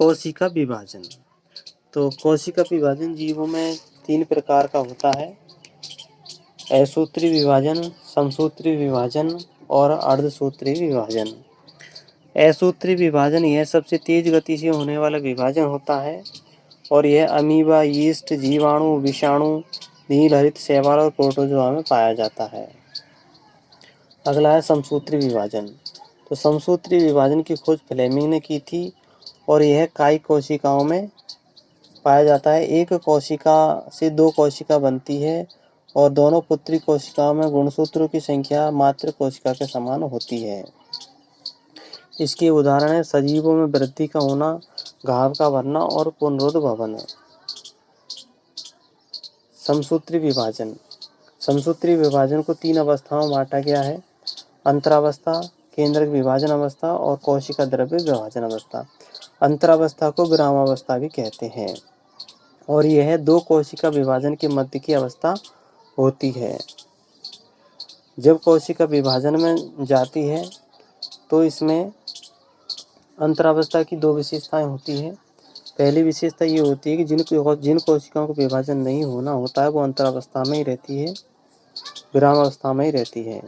कोशिका विभाजन। तो कोशिका विभाजन जीवों में 3 प्रकार का होता है। असूत्री विभाजन, समसूत्री विभाजन और अर्धसूत्री विभाजन। असूत्री विभाजन यह सबसे तेज गति से होने वाला विभाजन होता है और यह अमीबा, यीस्ट, जीवाणु, विषाणु, नील हरित शैवाल और प्रोटोजोआ में पाया जाता है। अगला है समसूत्री विभाजन। तो समसूत्री विभाजन की खोज फ्लेमिंग ने की थी और यह काई कोशिकाओं में पाया जाता है। एक कोशिका से 2 कोशिका बनती है और दोनों पुत्री कोशिकाओं में गुणसूत्रों की संख्या मातृ कोशिका के समान होती है। इसके उदाहरण है सजीवों में वृद्धि का होना, घाव का भरना और पुनरुद्भवन। समसूत्री विभाजन। समसूत्री विभाजन को 3 अवस्थाओं में बांटा गया है। अंतरावस्था, केंद्रक विभाजन अवस्था और कोशिका द्रव्य विभाजन अवस्था। अंतरावस्था को विरामावस्था भी कहते हैं और यह 2 कोशिका विभाजन के मध्य की अवस्था होती है। जब कोशिका विभाजन में जाती है तो इसमें अंतरावस्था की 2 विशेषताएं होती हैं। पहली विशेषता ये होती है कि जिन कोशिकाओं को विभाजन नहीं होना होता है वो अंतरावस्था में ही रहती है, विरामावस्था में ही रहती है।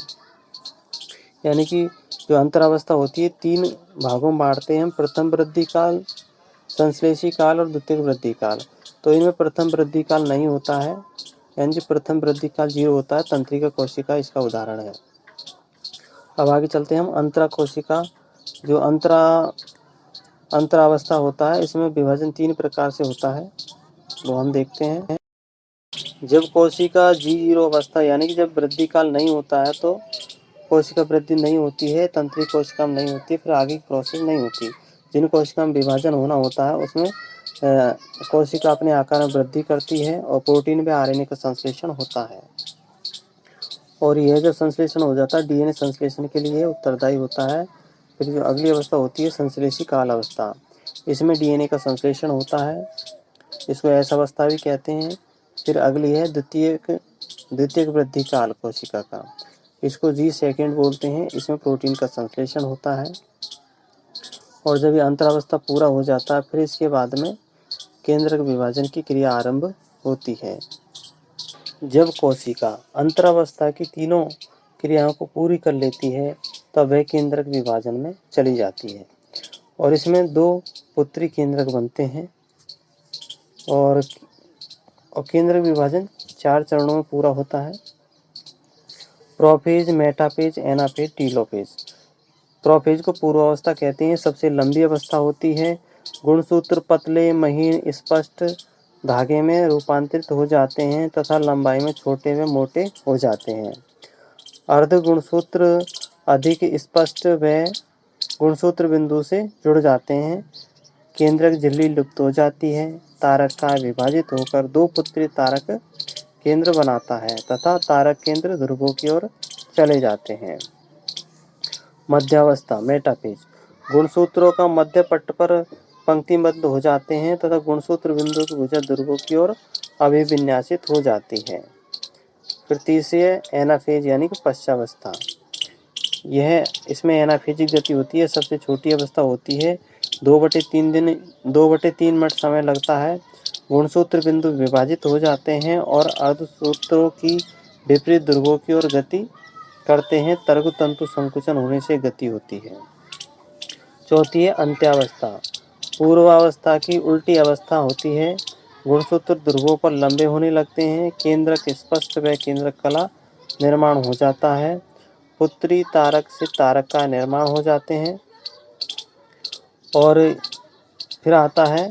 यानी कि जो अंतरावस्था होती है 3 भागों में बांटते हैं हम, प्रथम वृद्धि काल, संश्लेषी काल और द्वितीय वृद्धि काल। तो इनमें प्रथम वृद्धि काल नहीं होता है, यानी प्रथम वृद्धि काल 0 होता है। तंत्रिका कोशिका इसका उदाहरण है। अब आगे चलते हैं हम। अंतरा कोशिका, जो अंतरावस्था होता है इसमें विभाजन 3 प्रकार से होता है, वो हम देखते हैं। जब कोशिका G0 अवस्था यानी कि जब वृद्धि काल नहीं होता है तो कोशिका वृद्धि नहीं होती है, तंत्रिका कोशिका में नहीं होती, फिर आगे की प्रोसेस नहीं होती। जिन कोशिका में विभाजन होना होता है उसमें कोशिका अपने आकार में वृद्धि करती है और प्रोटीन व आरएनए का संश्लेषण होता है और यह जो संश्लेषण हो जाता है डीएनए संश्लेषण के लिए उत्तरदायी होता है। फिर जो अगली अवस्था होती है संश्लेषी काल अवस्था, इसमें डीएनए का संश्लेषण होता है, इसको एस अवस्था भी कहते हैं। फिर अगली है द्वितीय वृद्धि काल कोशिका का, इसको जी सेकेंड बोलते हैं। इसमें प्रोटीन का संश्लेषण होता है और जब ये अंतरावस्था पूरा हो जाता है फिर इसके बाद में केंद्रक विभाजन की क्रिया आरंभ होती है। जब कोशिका अंतरावस्था की तीनों क्रियाओं को पूरी कर लेती है तब वह केंद्रक विभाजन में चली जाती है और इसमें 2 पुत्री केंद्रक बनते हैं और केंद्रक विभाजन 4 चरणों में पूरा होता है। Prophase, metaphase, anaphase, telophase. Prophase को पूर्वावस्था कहते हैं, सबसे लंबी अवस्था होती है। गुणसूत्र पतले, महीन, स्पष्ट धागे में रूपांतरित हो जाते हैं तथा लंबाई में छोटे व मोटे हो जाते हैं। अर्ध गुणसूत्र अधिक स्पष्ट व गुणसूत्र बिंदु से जुड़ जाते हैं। केंद्रक झिल्ली लुप्त हो जाती है। तारक का विभाजित होकर 2 पुत्री तारक केंद्र बनाता है तथा तारक केंद्र ध्रुवों की ओर चले जाते हैं। मध्यावस्था, मेटाफेज। गुणसूत्रों का मध्य पट्ट पर पंक्तिबद्ध हो जाते हैं तथा गुणसूत्र बिंदु की भुजा ध्रुवों की ओर अभिविन्यासित हो जाती है। फिर तीसरी है एनाफेज यानी कि पश्चावस्था। यह इसमें एनाफेजिक गति होती है, सबसे छोटी अवस्था होती है। 2/3 मिनट समय लगता है। गुणसूत्र बिंदु विभाजित हो जाते हैं और अर्धसूत्रों की विपरीत ध्रुवों की ओर गति करते हैं। तरगु तंतु संकुचन होने से गति होती है। चौथी है अंत्यावस्था। पूर्वावस्था की उल्टी अवस्था होती है। गुणसूत्र ध्रुवों पर लंबे होने लगते हैं। केंद्रक स्पष्ट व केंद्रक कला निर्माण हो जाता है। पुत्री तारक से तारक का निर्माण हो जाते हैं और फिर आता है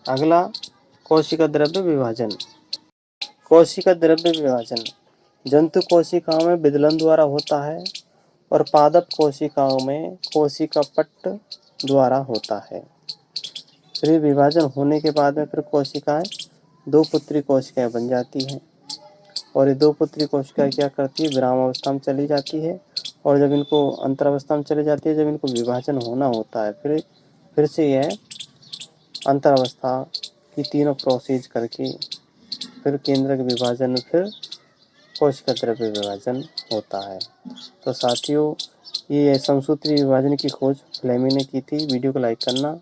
अगला कोशिका द्रव्य विभाजन। कोशिका द्रव्य विभाजन जंतु कोशिकाओं में विदलन द्वारा होता है और पादप कोशिकाओं में कोशिका पट्ट द्वारा होता है। फिर विभाजन होने के बाद में फिर कोशिकाएं 2 पुत्री कोशिकाएं बन जाती हैं और ये 2 पुत्री कोशिकाएं क्या करती है, विरामावस्था में चली जाती है और जब इनको अंतरावस्था में चली जाती है, जब इनको विभाजन होना होता है फिर से यह अंतरावस्था की तीनों प्रोसेस करके फिर केंद्रक विभाजन, फिर कोशिका द्रव्य विभाजन होता है। तो साथियों, ये समसूत्री विभाजन की खोज फ्लेमिंग ने की थी। वीडियो को लाइक करना।